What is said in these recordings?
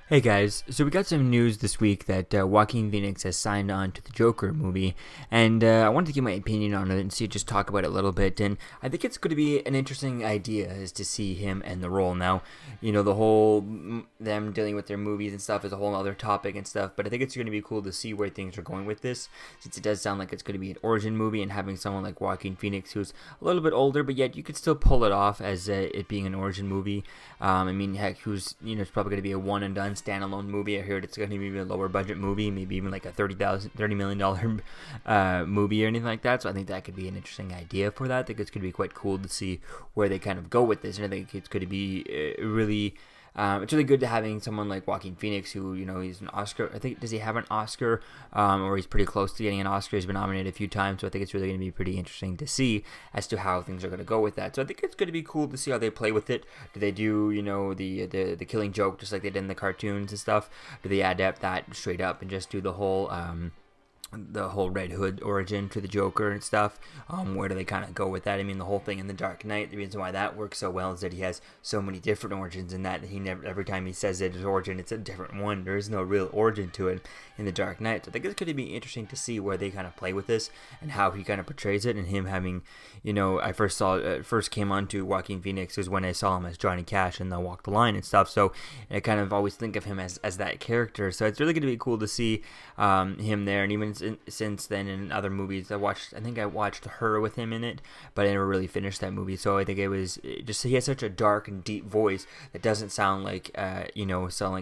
Hey guys, so we got some news this week that Joaquin Phoenix has signed on to the Joker movie, and I wanted to give my opinion on it and just talk about it a little bit. And I think it's going to be an interesting idea is to see him and the role. Now, the whole them dealing with their movies and stuff is a whole other topic and stuff, but I think it's going to be cool to see where things are going with this, since it does sound like it's going to be an origin movie, and having someone like Joaquin Phoenix who's a little bit older, but yet you could still pull it off as it being an origin movie. I mean, heck, it's probably going to be a one and done standalone movie. I heard it's going to be a lower budget movie, maybe even like a $30 million movie or anything like that. So I think that could be an interesting idea for that. I think it's going to be quite cool to see where they kind of go with this, and I think it's going to be really. It's really good to having someone like Joaquin Phoenix, who he's an Oscar. I think does he have an Oscar, or he's pretty close to getting an Oscar. He's been nominated a few times, so I think it's really going to be pretty interesting to see as to how things are going to go with that. So I think it's going to be cool to see how they play with it. Do they do the Killing Joke just like they did in the cartoons and stuff? Do they adapt that straight up and just do the whole Red Hood origin to the Joker and stuff? Where do they kind of go with that? I mean, the whole thing in The Dark Knight, the reason why that works so well is that he has so many different origins in that he never, every time he says it, his origin, it's a different one. There is no real origin to it in The Dark Knight. So I think it's going to be interesting to see where they kind of play with this and how he kind of portrays it, and him having, I first came on to Joaquin Phoenix was when I saw him as Johnny Cash in the Walk the Line and stuff. So I kind of always think of him as that character. So it's really going to be cool to see him there, and even since then in other movies I think I watched Her with him in it, but I never really finished that movie. So I think it was just he has such a dark and deep voice that doesn't sound like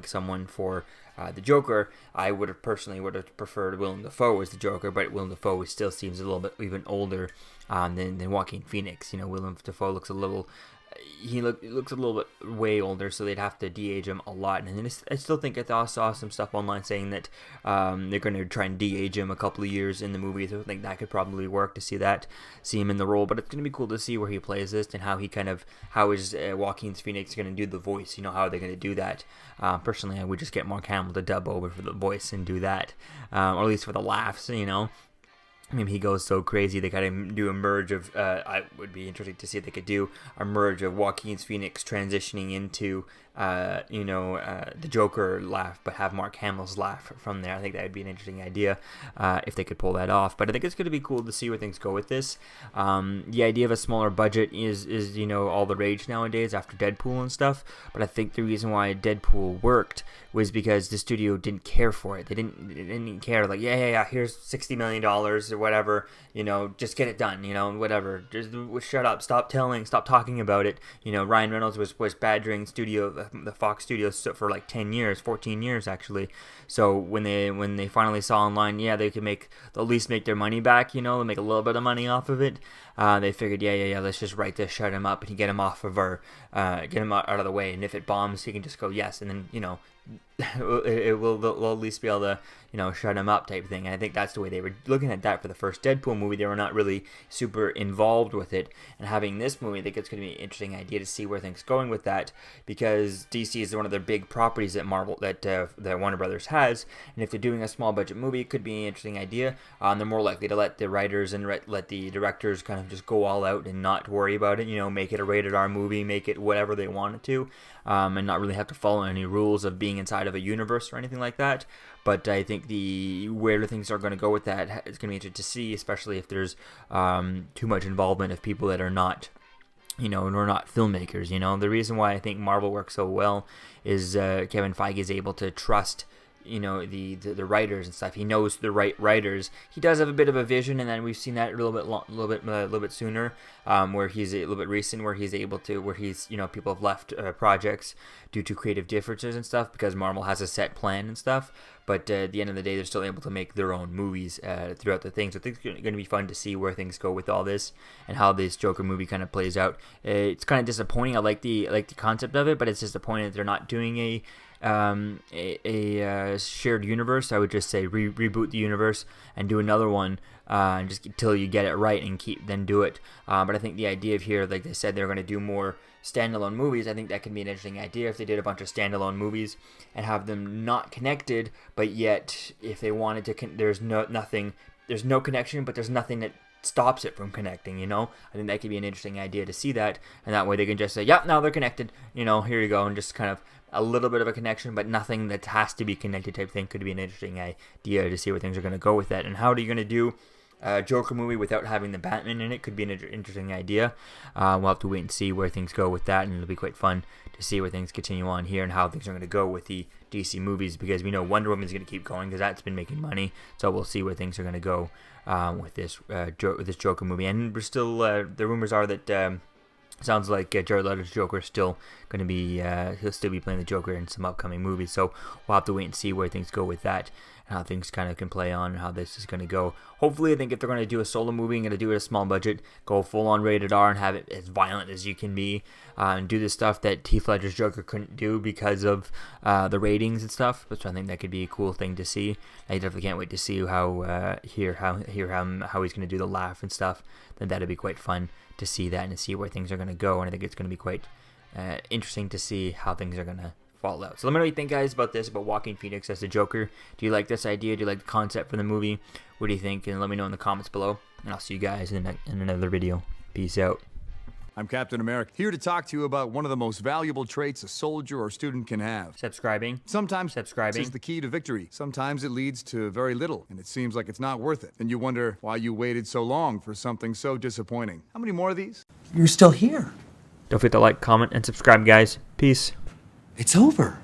someone for the Joker. I would have preferred Willem Dafoe as the Joker, but Willem Dafoe still seems a little bit even older than Joaquin Phoenix. Willem Dafoe looks a little bit way older, so they'd have to de-age him a lot. And then I still think I saw some stuff online saying that they're going to try and de-age him a couple of years in the movie. So I think that could probably work to see him in the role. But it's going to be cool to see where he plays this and how is Joaquin Phoenix going to do the voice. How are they going to do that? Personally, I would just get Mark Hamill to dub over for the voice and do that, or at least for the laughs. Maybe he goes so crazy they kind of do a merge of. I would be interested to see if they could do a merge of Joaquin Phoenix transitioning into, the Joker laugh, but have Mark Hamill's laugh from there. I think that would be an interesting idea if they could pull that off. But I think it's going to be cool to see where things go with this. The idea of a smaller budget is all the rage nowadays after Deadpool and stuff. But I think the reason why Deadpool worked was because the studio didn't care for it. They didn't care, like, yeah, here's $60 million or whatever, just get it done, whatever. Just shut up, stop talking about it. Ryan Reynolds was badgering the Fox Studios for like 10 years, 14 years actually. So when they finally saw online, yeah, they could at least make their money back, make a little bit of money off of it. They figured, yeah, let's just write this, shut him up, and get him off of get him out of the way. And if it bombs, he can just go yes, and then they'll at least be able to shut him up type thing. And I think that's the way they were looking at that for the first Deadpool movie. They were not really super involved with it, and having this movie, I think it's going to be an interesting idea to see where things are going with that, because DC is one of their big properties that that Warner Brothers has, and if they're doing a small budget movie, it could be an interesting idea. They're more likely to let the writers and let the directors kind of just go all out and not worry about it. Make it a rated R movie, make it whatever they want it to, and not really have to follow any rules of being inside of a universe or anything like that. But I think where things are going to go with that is going to be interesting to see, especially if there's too much involvement of people that are not, we're not filmmakers. The reason why I think Marvel works so well is Kevin Feige is able to trust the writers and stuff. He knows the right writers. He does have a bit of a vision, and then we've seen that a little bit sooner, where he's a little bit recent, where he's people have left projects due to creative differences and stuff, because Marvel has a set plan and stuff. But at the end of the day, they're still able to make their own movies throughout the thing. So I think it's going to be fun to see where things go with all this and how this Joker movie kind of plays out. It's kind of disappointing. I like the concept of it, but it's disappointing that they're not doing a shared universe. I would just say reboot the universe and do another one, just until you get it right and then do it. But I think the idea of here, like they said, they're going to do more standalone movies. I think that could be an interesting idea if they did a bunch of standalone movies and have them not connected, but yet if they wanted to, there's no connection, but there's nothing that stops it from connecting, you know? I think that could be an interesting idea to see that, and that way they can just say, yeah, now they're connected, you know, here you go, and just kind of a little bit of a connection, but nothing that has to be connected type thing. Could be an interesting idea to see where things are going to go with that. And how are you going to do a Joker movie without having the Batman in it? Could be an interesting idea. We'll have to wait and see where things go with that, and it'll be quite fun to see where things continue on here and how things are going to go with the DC movies, because we know Wonder Woman is going to keep going because that's been making money. So we'll see where things are going to go with this Joker movie. And we're still the rumors are that sounds like Jared Leto's Joker is still going to be he'll still be playing the Joker in some upcoming movies. So we'll have to wait and see where things go with that, and how things kind of can play on, and how this is going to go. Hopefully, I think if they're going to do a solo movie and going to do it at a small budget, go full on rated R and have it as violent as you can be, and do the stuff that Heath Ledger's Joker couldn't do because of the ratings and stuff. Which I think that could be a cool thing to see. I definitely can't wait to see how hear how he's going to do the laugh and stuff. Then that'd be quite fun to see that and to see where things are going to go. And I think it's going to be quite interesting to see how things are going to fall out. So let me know what you think, guys, about this, about Joaquin Phoenix as the Joker. Do you like this idea? Do you like the concept for the movie? What do you think? And let me know in the comments below. And I'll see you guys in another video. Peace out. I'm Captain America, here to talk to you about one of the most valuable traits a soldier or student can have. Subscribing. Sometimes subscribing is the key to victory. Sometimes it leads to very little, and it seems like it's not worth it. And you wonder why you waited so long for something so disappointing. How many more of these? You're still here. Don't forget to like, comment, and subscribe, guys. Peace. It's over.